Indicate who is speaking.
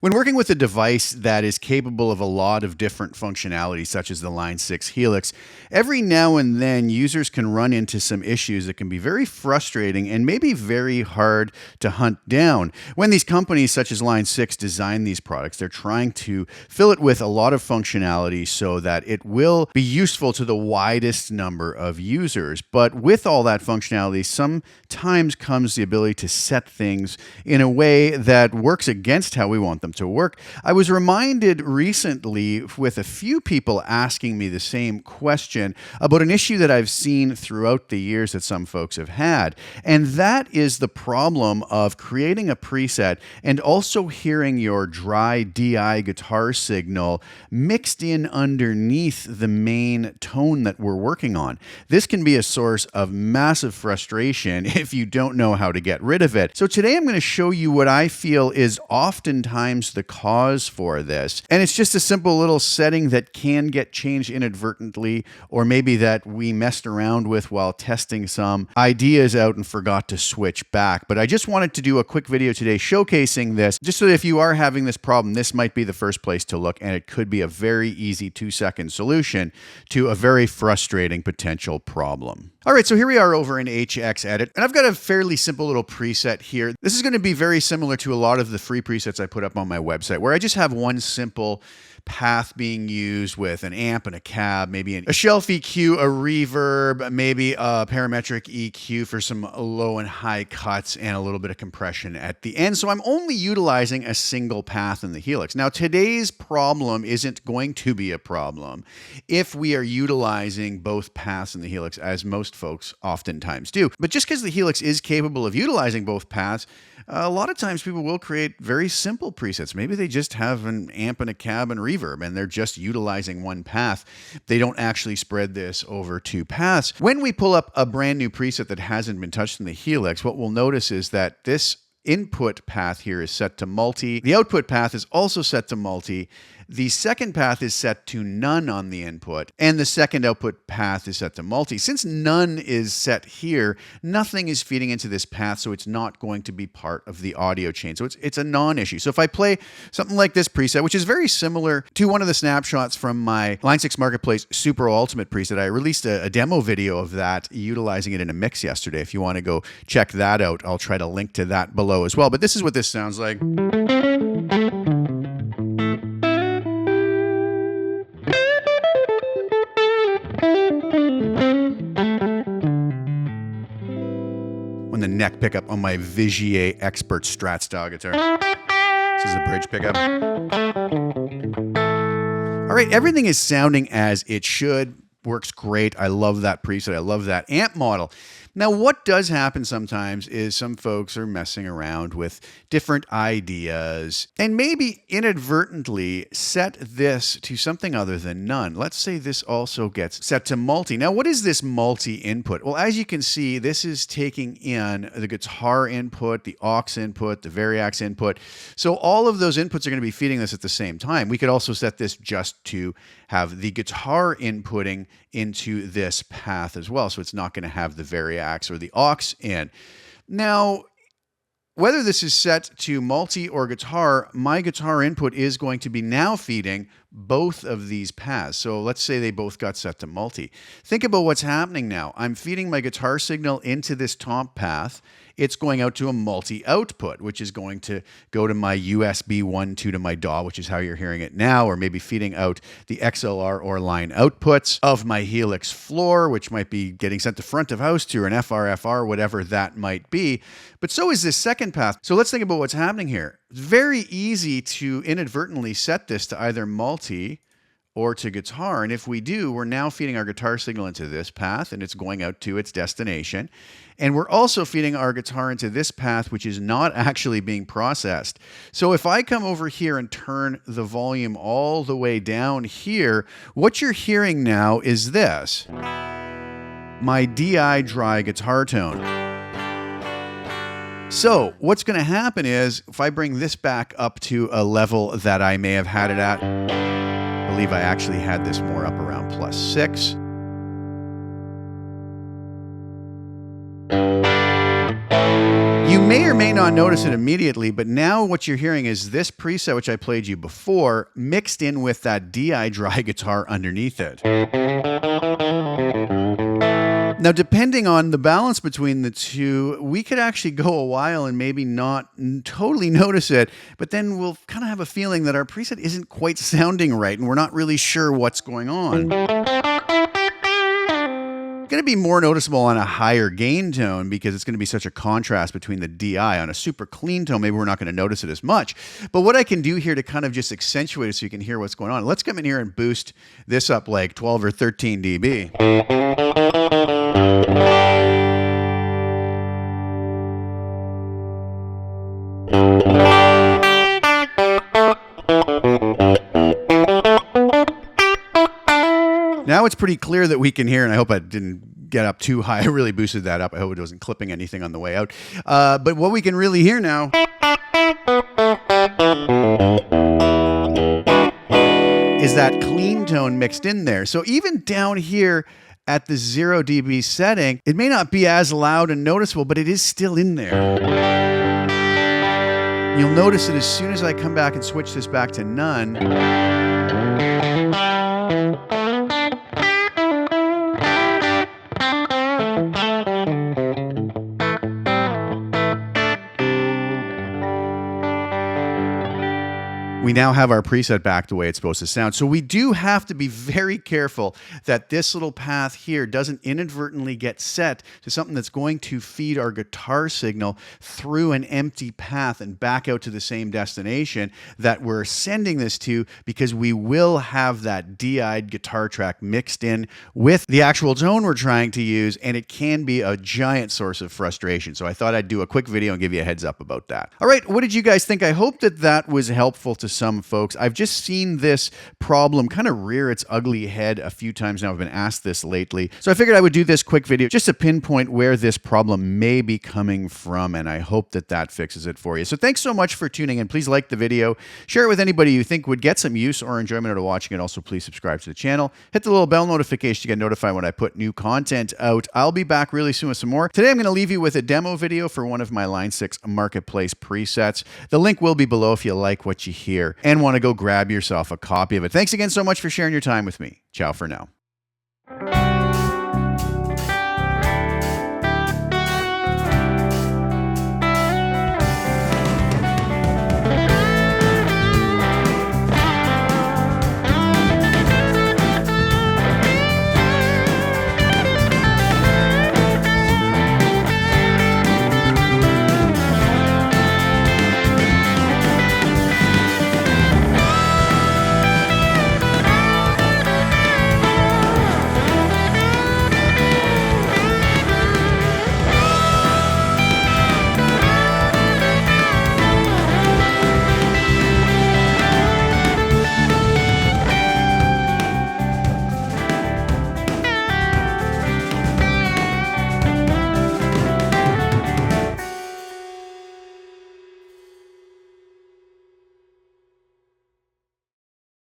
Speaker 1: When working with a device that is capable of a lot of different functionalities, such as the Line 6 Helix, every now and then users can run into some issues that can be very frustrating and maybe very hard to hunt down. When these companies, such as Line 6, design these products, they're trying to fill it with a lot of functionality so that it will be useful to the widest number of users. But with all that functionality, sometimes comes the ability to set things in a way that works against how we want them to work. I was reminded recently with a few people asking me the same question about an issue that I've seen throughout the years that some folks have had. And that is the problem of creating a preset and also hearing your dry DI guitar signal mixed in underneath the main tone that we're working on. This can be a source of massive frustration if you don't know how to get rid of it. So today I'm going to show you what I feel is oftentimes the cause for this. And it's just a simple little setting that can get changed inadvertently, or maybe that we messed around with while testing some ideas out and forgot to switch back. But I just wanted to do a quick video today showcasing this, just so that if you are having this problem, this might be the first place to look, and it could be a very easy 2-second solution to a very frustrating potential problem. All right, so here we are over in HX Edit, and I've got a fairly simple little preset here. This is going to be very similar to a lot of the free presets I put up on my website, where I just have one simple path being used with an amp and a cab, maybe a shelf EQ, a reverb, maybe a parametric EQ for some low and high cuts, and a little bit of compression at the end. So I'm only utilizing a single path in the Helix. Now, today's problem isn't going to be a problem if we are utilizing both paths in the Helix, as most folks oftentimes do. But just because the Helix is capable of utilizing both paths, a lot of times people will create very simple presets. Maybe they just have an amp and a cab and reverb, and they're just utilizing one path. They don't actually spread this over two paths. When we pull up a brand new preset that hasn't been touched in the Helix, what we'll notice is that this input path here is set to multi. The output path is also set to multi. The second path is set to none on the input, and the second output path is set to multi. Since none is set here, nothing is feeding into this path, so it's not going to be part of the audio chain. So it's a non-issue. So if I play something like this preset, which is very similar to one of the snapshots from my Line 6 Marketplace Super Ultimate preset, I released a demo video of that, utilizing it in a mix yesterday. If you want to go check that out, I'll try to link to that below as well. But this is what this sounds like. On the neck pickup on my Vigier Expert Strat style guitar. This is a bridge pickup. All right, everything is sounding as it should. Works great. I love that preset. I love that amp model. Now, what does happen sometimes is some folks are messing around with different ideas and maybe inadvertently set this to something other than none. Let's say this also gets set to multi. Now, what is this multi input? Well, as you can see, this is taking in the guitar input, the aux input, the Variax input. So all of those inputs are going to be feeding this at the same time. We could also set this just to have the guitar inputting into this path as well. So it's not going to have the Variax or the aux in. Now, whether this is set to multi or guitar, my guitar input is going to be now feeding both of these paths. So let's say they both got set to multi. Think about what's happening now. I'm feeding my guitar signal into this top path. It's going out to a multi output, which is going to go to my USB 1.2 to my DAW, which is how you're hearing it now, or maybe feeding out the XLR or line outputs of my Helix floor, which might be getting sent to front of house to an FRFR, whatever that might be. But so is this second path. So let's think about what's happening here. It's very easy to inadvertently set this to either multi or to guitar. And if we do, we're now feeding our guitar signal into this path, and it's going out to its destination. And we're also feeding our guitar into this path, which is not actually being processed. So if I come over here and turn the volume all the way down here, what you're hearing now is this, my DI dry guitar tone. So what's going to happen is, if I bring this back up to a level that I may have had it at, I believe I actually had this more up around +6. You may may or may not notice it immediately, but now what you're hearing is this preset, which I played you before, mixed in with that DI dry guitar underneath it. Now, depending on the balance between the two, we could actually go a while and maybe not totally notice it, but then we'll kind of have a feeling that our preset isn't quite sounding right and we're not really sure what's going on. Going to be more noticeable on a higher gain tone because it's going to be such a contrast between the DI. On a super clean tone, maybe we're not going to notice it as much. But what I can do here to kind of just accentuate it so you can hear what's going on, let's come in here and boost this up like 12 or 13 dB. Now it's pretty clear that we can hear, and I hope I didn't get up too high. I really boosted that up. I hope it wasn't clipping anything on the way out. But what we can really hear now is that clean tone mixed in there. So even down here at the 0 dB setting, it may not be as loud and noticeable, but it is still in there. You'll notice that as soon as I come back and switch this back to none, we now have our preset back the way it's supposed to sound. So we do have to be very careful that this little path here doesn't inadvertently get set to something that's going to feed our guitar signal through an empty path and back out to the same destination that we're sending this to, because we will have that DI'd guitar track mixed in with the actual tone we're trying to use, and it can be a giant source of frustration. So I thought I'd do a quick video and give you a heads up about that. All right, what did you guys think? I hope that that was helpful to some folks. I've just seen this problem kind of rear its ugly head a few times now. I've been asked this lately. So I figured I would do this quick video just to pinpoint where this problem may be coming from, and I hope that that fixes it for you. So thanks so much for tuning in. Please like the video, share it with anybody you think would get some use or enjoyment out of watching it. Also, please subscribe to the channel. Hit the little bell notification to get notified when I put new content out. I'll be back really soon with some more. Today I'm going to leave you with a demo video for one of my Line 6 Marketplace presets. The link will be below if you like what you hear and want to go grab yourself a copy of it. Thanks again so much for sharing your time with me. Ciao for now.